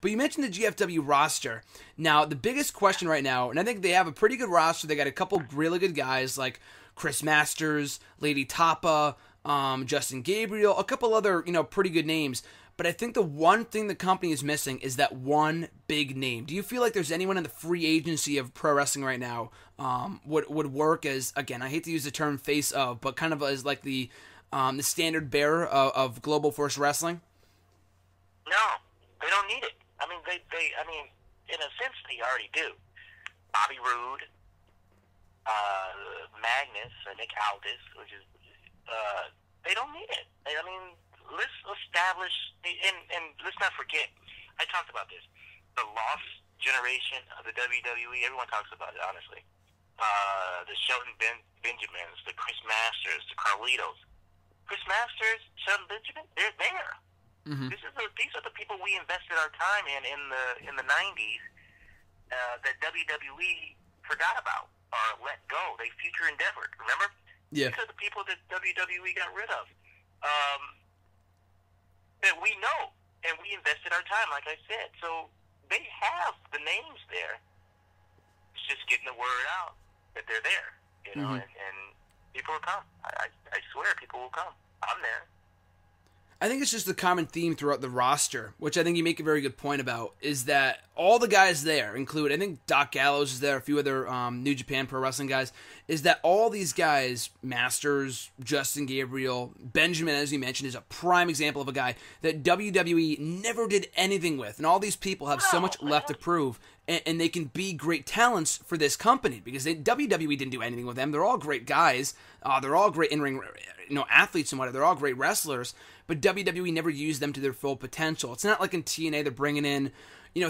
But you mentioned the GFW roster. Now, the biggest question right now, and I think they have a pretty good roster. They got a couple really good guys like Chris Masters, Lady Tapa, Justin Gabriel, a couple other, pretty good names. But I think the one thing the company is missing is that one big name. Do you feel like there's anyone in the free agency of pro wrestling right now would work as, again, I hate to use the term face of, but kind of as like the standard bearer of Global Force Wrestling? No, they don't need it. I mean, in a sense, they already do. Bobby Roode, Magnus, Nick Aldis, which is, they don't need it. Let's establish, and let's not forget, I talked about this, the lost generation of the WWE, everyone talks about it, honestly. The Shelton Benjamins, the Chris Masters, the Carlitos. Chris Masters, Shelton Benjamin, they're there. Mm-hmm. These are the people we invested our time in the 90s that WWE forgot about or let go. They future endeavored, remember? Yeah. These are the people that WWE got rid of. That we know, and we invested our time, like I said. So they have the names there. It's just getting the word out that they're there, mm-hmm. and people will come. I swear people will come. I'm there. I think it's just the common theme throughout the roster, which I think you make a very good point about, is that all the guys there include, I think Doc Gallows is there, a few other New Japan Pro Wrestling guys, is that all these guys, Masters, Justin Gabriel, Benjamin, as you mentioned, is a prime example of a guy that WWE never did anything with. And all these people have so much left to prove, and they can be great talents for this company, because WWE didn't do anything with them. They're all great guys. They're all great in-ring athletes and whatever. They're all great wrestlers. But WWE never used them to their full potential. It's not like in TNA they're bringing in,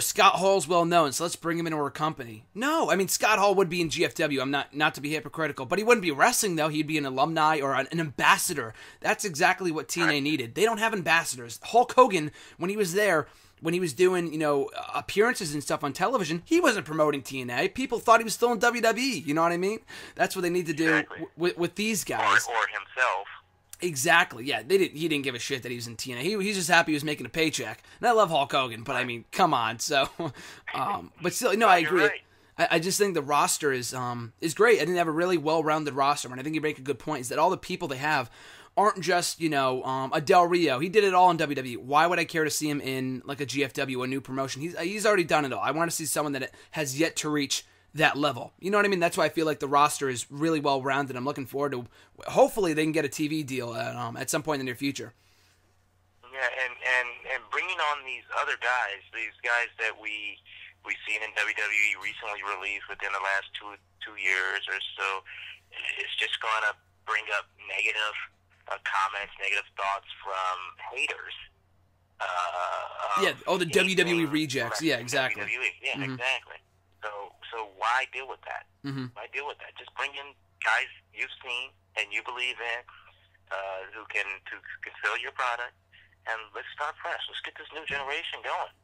Scott Hall's well known, so let's bring him into our company. No, Scott Hall would be in GFW. I'm not to be hypocritical, but he wouldn't be wrestling though. He'd be an alumni or an ambassador. That's exactly what TNA needed. They don't have ambassadors. Hulk Hogan, when he was there, when he was doing, appearances and stuff on television, he wasn't promoting TNA. People thought he was still in WWE. You know what I mean? That's what they need to do with these guys. Or himself. Exactly, yeah. He didn't give a shit that he was in TNA. He's just happy he was making a paycheck. And I love Hulk Hogan, but come on. So, but still, no, I agree. Right. I just think the roster is great. I think they have a really well-rounded roster, and I think you make a good point, is that all the people they have aren't just, a Del Rio. He did it all in WWE. Why would I care to see him in, like, a GFW, a new promotion? He's already done it all. I want to see someone that has yet to reach that level. You know what I mean? That's why I feel like the roster is really well-rounded. I'm looking forward to, hopefully they can get a TV deal at some point in the near future. Yeah, and bringing on these other guys, these guys that we've seen in WWE recently released within the last two years or so, it's just going to bring up negative comments, negative thoughts from haters. The WWE rejects. Yeah, exactly. WWE. Yeah, mm-hmm. Exactly. So why deal with that? Mm-hmm. Why deal with that? Just bring in guys you've seen and you believe in, who can fill your product, and let's start fresh. Let's get this new generation going.